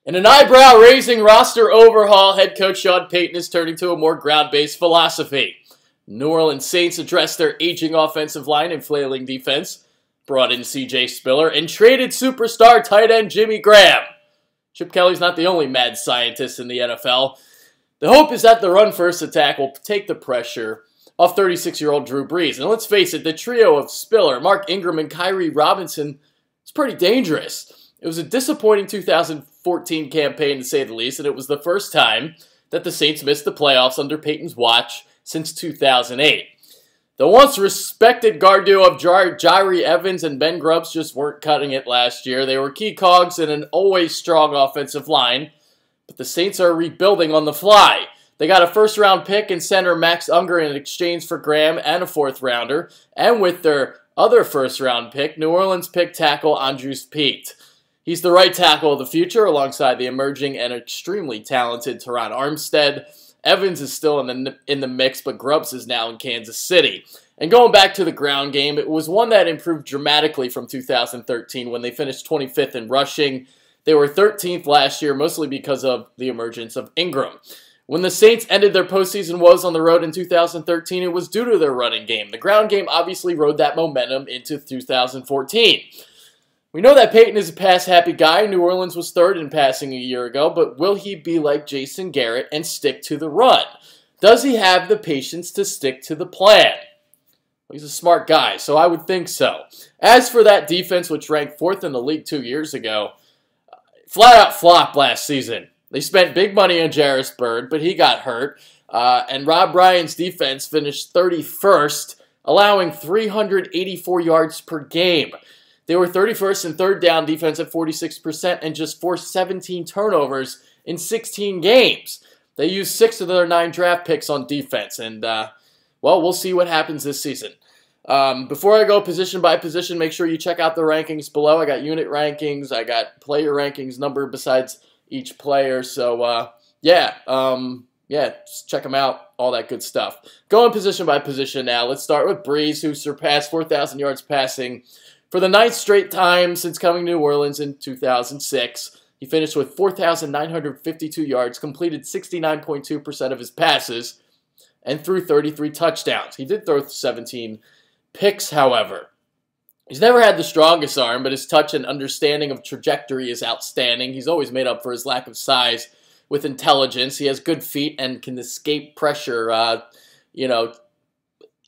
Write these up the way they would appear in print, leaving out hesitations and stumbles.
In an eyebrow-raising roster overhaul, head coach Sean Payton is turning to a more ground-based philosophy. New Orleans Saints addressed their aging offensive line and flailing defense, brought in C.J. Spiller, and traded superstar tight end Jimmy Graham. Chip Kelly's not the only mad scientist in the NFL. The hope is that the run-first attack will take the pressure off 36-year-old Drew Brees. And let's face it, the trio of Spiller, Mark Ingram, and Khiry Robinson is pretty dangerous. It was a disappointing 2014 campaign, to say the least, and it was the first time that the Saints missed the playoffs under Payton's watch since 2008. The once respected guard duo of Jahri Evans and Ben Grubbs just weren't cutting it last year. They were key cogs in an always strong offensive line, but the Saints are rebuilding on the fly. They got a first-round pick and center Max Unger in exchange for Graham and a fourth-rounder, and with their other first-round pick, New Orleans picked tackle Andrus Peat. He's the right tackle of the future alongside the emerging and extremely talented Terron Armstead. Evans is still in the mix, but Grubbs is now in Kansas City. And going back to the ground game, it was one that improved dramatically from 2013 when they finished 25th in rushing. They were 13th last year, mostly because of the emergence of Ingram. When the Saints ended their postseason woes on the road in 2013, it was due to their running game. The ground game obviously rode that momentum into 2014. We know that Payton is a pass-happy guy. New Orleans was third in passing a year ago, but will he be like Jason Garrett and stick to the run? Does he have the patience to stick to the plan? Well, he's a smart guy, so I would think so. As for that defense, which ranked 4th in the league 2 years ago, flat-out flop last season. They spent big money on Jairus Byrd, but he got hurt, and Rob Ryan's defense finished 31st, allowing 384 yards per game. They were 31st in third down defense at 46% and just forced 17 turnovers in 16 games. They used 6 of their 9 draft picks on defense, and, well, we'll see what happens this season. Before I go position by position, make sure you check out the rankings below. I got unit rankings, I got player rankings numbered besides each player, so, yeah, just check them out, all that good stuff. Going position by position now. Let's start with Brees, who surpassed 4,000 yards passing for the 9th straight time since coming to New Orleans in 2006. He finished with 4,952 yards, completed 69.2% of his passes, and threw 33 touchdowns. He did throw 17 picks, however. He's never had the strongest arm, but his touch and understanding of trajectory is outstanding. He's always made up for his lack of size with intelligence. He has good feet and can escape pressure,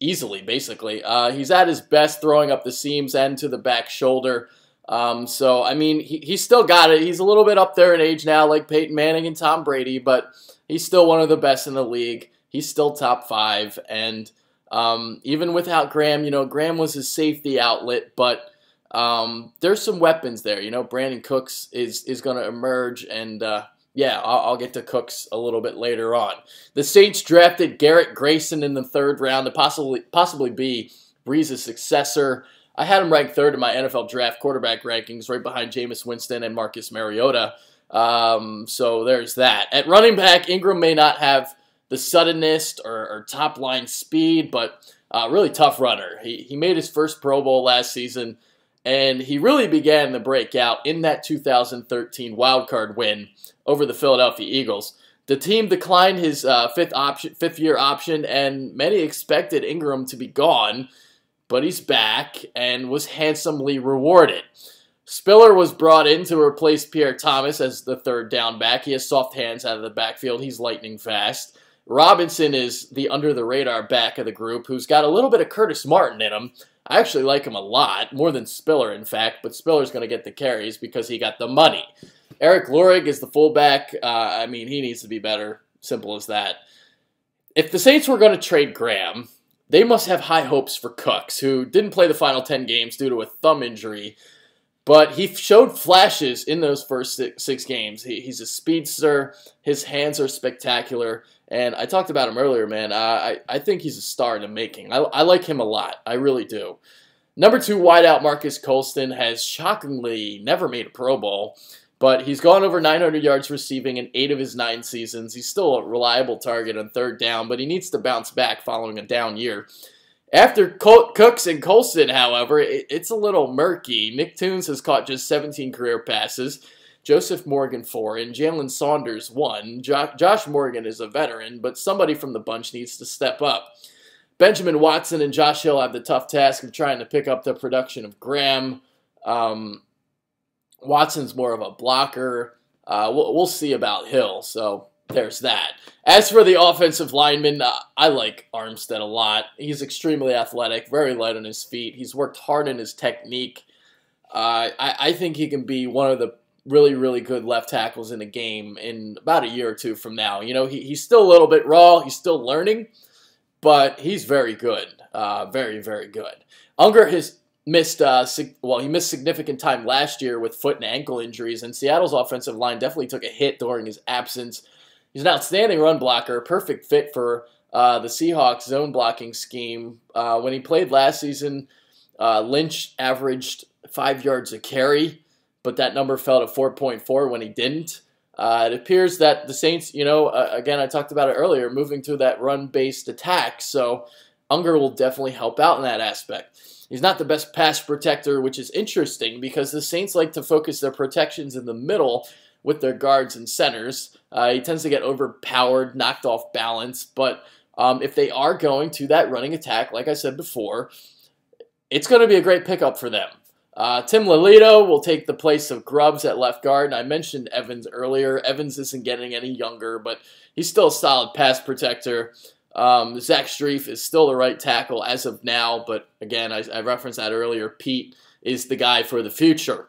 easily, basically. He's at his best throwing up the seams and to the back shoulder. So, I mean, he's still got it. He's a little bit up there in age now, like Peyton Manning and Tom Brady, but he's still one of the best in the league. He's still top 5, and even without Graham, Graham was his safety outlet, but there's some weapons there. Brandin Cooks is going to emerge, and yeah, I'll get to Cooks a little bit later on. The Saints drafted Garrett Grayson in the 3rd round to possibly be Brees' successor. I had him ranked 3rd in my NFL draft quarterback rankings, right behind Jameis Winston and Marcus Mariota. So there's that. At running back, Ingram may not have the suddenness or top-line speed, but really tough runner. He made his first Pro Bowl last season, and he really began the breakout in that 2013 wildcard win over the Philadelphia Eagles. The team declined his fifth-year option, and many expected Ingram to be gone, but he's back and was handsomely rewarded. Spiller was brought in to replace Pierre Thomas as the 3rd down back. He has soft hands out of the backfield. He's lightning fast. Robinson is the under-the-radar back of the group, who's got a little bit of Curtis Martin in him. I actually like him a lot, more than Spiller, in fact, but Spiller's going to get the carries because he got the money. Eric Lurig is the fullback. I mean, he needs to be better. Simple as that. If the Saints were going to trade Graham, they must have high hopes for Cooks, who didn't play the final 10 games due to a thumb injury, but he showed flashes in those first six games. He's a speedster. His hands are spectacular. And I talked about him earlier, man. I think he's a star in the making. I like him a lot. I really do. Number 2 wideout Marques Colston has shockingly never made a Pro Bowl, but he's gone over 900 yards receiving in 8 of his 9 seasons. He's still a reliable target on 3rd down, but he needs to bounce back following a down year. After Cooks and Colston, however, it's a little murky. Nick Toombs has caught just 17 career passes. Joseph Morgan 4, and Jalen Saunders 1. Josh Morgan is a veteran, but somebody from the bunch needs to step up. Benjamin Watson and Josh Hill have the tough task of trying to pick up the production of Graham. Watson's more of a blocker. We'll see about Hill, so there's that. As for the offensive lineman, I like Armstead a lot. He's extremely athletic, very light on his feet. He's worked hard in his technique. I think he can be one of the really, really good left tackles in the game in about a year or two from now. You know, he's still a little bit raw. He's still learning, but he's very good. Very, very good. Unger has missed, he missed significant time last year with foot and ankle injuries, and Seattle's offensive line definitely took a hit during his absence. He's an outstanding run blocker, a perfect fit for the Seahawks zone blocking scheme. When he played last season, Lynch averaged 5 yards a carry, but that number fell to 4.4 when he didn't. It appears that the Saints, again, I talked about it earlier, moving to that run-based attack, so Unger will definitely help out in that aspect. He's not the best pass protector, which is interesting because the Saints like to focus their protections in the middle with their guards and centers. He tends to get overpowered, knocked off balance, but if they are going to that running attack, like I said before, it's going to be a great pickup for them. Tim Lelito will take the place of Grubbs at left guard, and I mentioned Evans earlier. Evans isn't getting any younger, but he's still a solid pass protector. Zach Strief is still the right tackle as of now, but again, I referenced that earlier. Peat is the guy for the future.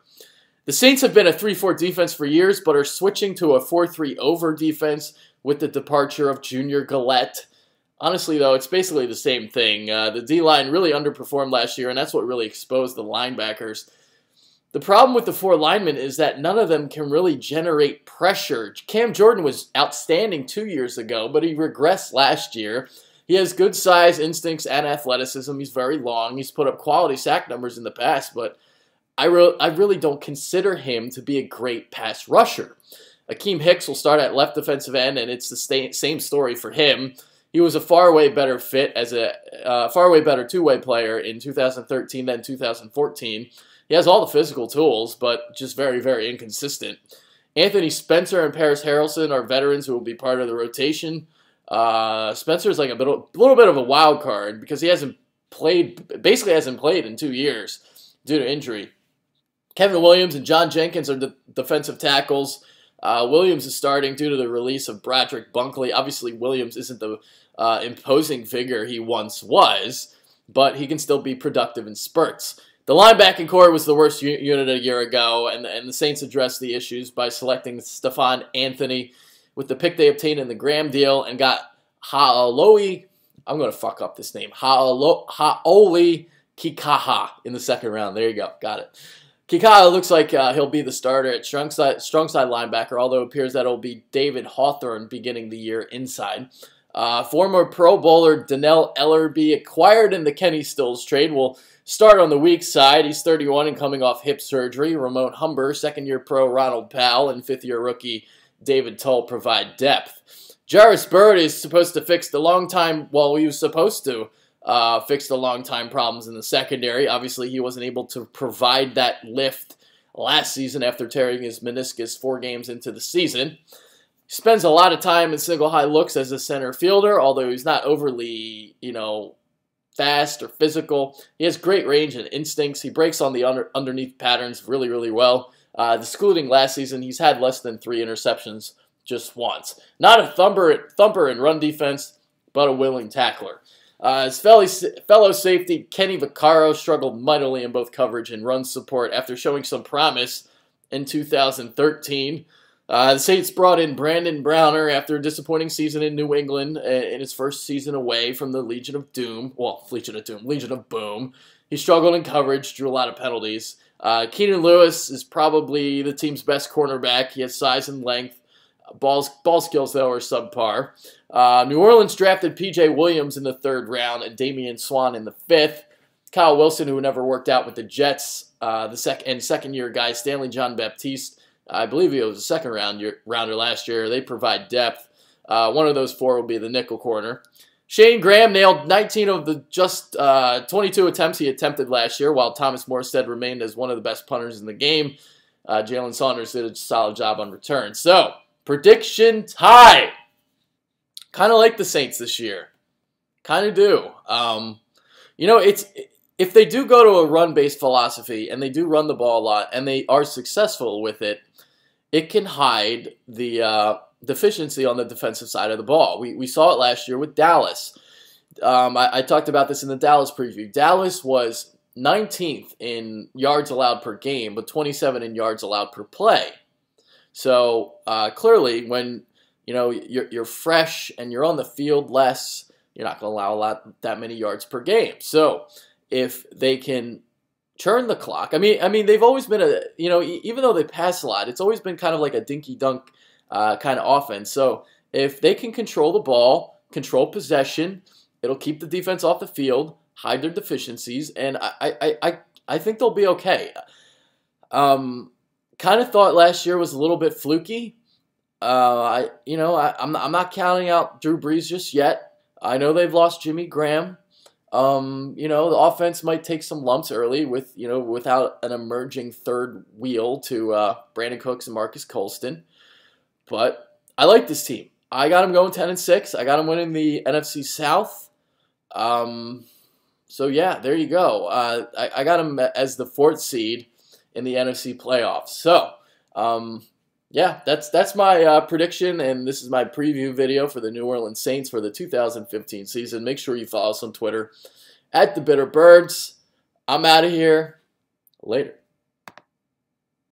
The Saints have been a 3-4 defense for years, but are switching to a 4-3 over defense with the departure of Junior Galette. Honestly, though, it's basically the same thing. The D-line really underperformed last year, and that's what really exposed the linebackers. The problem with the 4 linemen is that none of them can really generate pressure. Cam Jordan was outstanding 2 years ago, but he regressed last year. He has good size, instincts, and athleticism. He's very long. He's put up quality sack numbers in the past, but I really don't consider him to be a great pass rusher. Akiem Hicks will start at left defensive end, and it's the same story for him. He was a far way better fit as a far way better two-way player in 2013 than 2014. He has all the physical tools, but just very, very inconsistent. Anthony Spencer and Paris Harrelson are veterans who will be part of the rotation. Spencer is like a little bit of a wild card because he basically hasn't played in 2 years due to injury. Kevin Williams and John Jenkins are the defensive tackles. Williams is starting due to the release of Broderick Bunkley. Obviously, Williams isn't the imposing figure he once was, but he can still be productive in spurts. The linebacking core was the worst unit a year ago, and the Saints addressed the issues by selecting Stephon Anthony with the pick they obtained in the Graham deal and got Hau'oli, I'm going to fuck up this name, Hau'oli Kikaha in the second round. There you go, got it. Kikaha looks like he'll be the starter at strong side linebacker, although it appears that it'll be David Hawthorne beginning the year inside. Former Pro Bowler Dannell Ellerbe, acquired in the Kenny Stills trade, will start on the weak side. He's 31 and coming off hip surgery. Ramon Humber, second-year pro Ronald Powell, and fifth-year rookie David Tull provide depth. Jairus Byrd is supposed to fix the long-time problems in the secondary. Obviously, he wasn't able to provide that lift last season after tearing his meniscus 4 games into the season. He spends a lot of time in single high looks as a center fielder, although he's not overly, fast or physical. He has great range and instincts. He breaks on the underneath patterns really, really well. Excluding last season, he's had less than 3 interceptions just once. Not a thumper in run defense, but a willing tackler. His fellow safety, Kenny Vaccaro, struggled mightily in both coverage and run support after showing some promise in 2013. The Saints brought in Brandin Browner after a disappointing season in New England in his first season away from the Legion of Boom. He struggled in coverage, drew a lot of penalties. Keenan Lewis is probably the team's best cornerback. He has size and length. Ball skills, though, are subpar. New Orleans drafted P.J. Williams in the 3rd round and Damian Swann in the 5th. Kyle Wilson, who never worked out with the Jets, second-year guy Stanley Jean-Baptiste, I believe he was a second-rounder last year. They provide depth. One of those 4 will be the nickel corner. Shane Graham nailed 19 of the just 22 attempts he attempted last year, while Thomas Morstead remained as one of the best punters in the game. Jalen Saunders did a solid job on return. So, prediction time. Kind of like the Saints this year. Kind of do. You know, if they do go to a run-based philosophy and they do run the ball a lot and they are successful with it, it can hide the deficiency on the defensive side of the ball. We saw it last year with Dallas. I talked about this in the Dallas preview. Dallas was 19th in yards allowed per game, but 27 in yards allowed per play. So clearly, when you're fresh and you're on the field less, you're not going to allow that many yards per game. So if they can turn the clock, I mean they've always been even though they pass a lot, it's always been kind of like a dinky dunk kind of offense. So if they can control the ball, control possession, it'll keep the defense off the field, hide their deficiencies, and I think they'll be okay. Kind of thought last year was a little bit fluky. I'm not counting out Drew Brees just yet. I know they've lost Jimmy Graham. The offense might take some lumps early without an emerging third wheel to Brandin Cooks and Marques Colston. But I like this team. I got them going 10-6. I got them winning the NFC South. So yeah, there you go. I got them as the 4th seed in the NFC playoffs. So yeah, that's my prediction, and this is my preview video for the New Orleans Saints for the 2015 season. Make sure you follow us on Twitter @TheBitterBirds. I'm out of here. Later.